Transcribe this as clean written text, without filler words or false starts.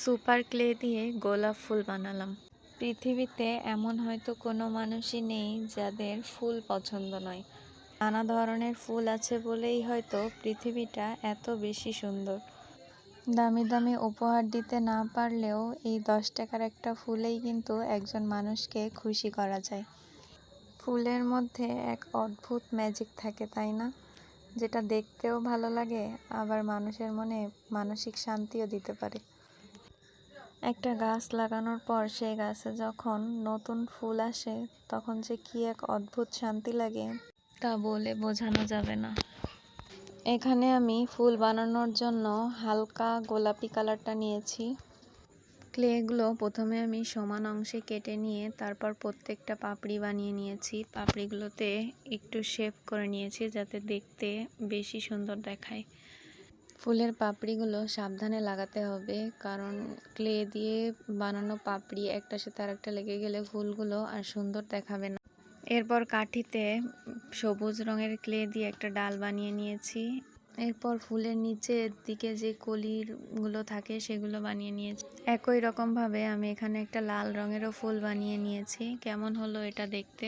Super clay দিয়ে গোলাপ ফুল বানালাম। পৃথিবীতে এমন হয়তো কোনো মানুষই নেই যাদের ফুল পছন্দ নয়। নানা ধরনের ফুল আছে বলেই হয়তো পৃথিবীটা এত বেশি সুন্দর। দামি দামি উপহার দিতে না পারলেও এই 10 টাকার একটা ফুলেই কিন্তু একজন মানুষকে খুশি করা যায়। ফুলের মধ্যে এক অদ্ভুত ম্যাজিক থাকে, তাই না? যেটা দেখতেও ভালো লাগে, আবার মানুষের মনে মানসিক শান্তিও দিতে পারে। একটা গাছ লাগানোর পর সেই গাছে যখন নতুন ফুল আসে তখন যে কি এক অদ্ভুত শান্তি লাগে তা বলে বোঝানো যাবে না। এখানে আমি ফুল বানানোর জন্য হালকা গোলাপি কালারটা নিয়েছি। ক্লেগুলো প্রথমে আমি সমান অংশে কেটে নিয়ে তারপর প্রত্যেকটা পাপড়ি বানিয়ে নিয়েছি। পাপড়িগুলোতে একটু শেপ করে নিয়েছি যাতে দেখতে বেশি সুন্দর দেখায়। ফুলের পাপড়িগুলো সাবধানে লাগাতে হবে, কারণ ক্লে দিয়ে বানানো পাপড়ি একটার সাথে আরেকটা লেগে গেলে ফুলগুলো আর সুন্দর দেখাবে না। এরপর কাঠিতে সবুজ রঙের ক্লে দিয়ে একটা ডাল বানিয়ে নিয়েছি। এরপর ফুলের নিচের দিকে যে কলিগুলো থাকে সেগুলো বানিয়ে নিয়েছি। একই রকমভাবে আমি এখানে একটা লাল রঙেরও ফুল বানিয়ে নিয়েছি। কেমন হলো এটা দেখতে?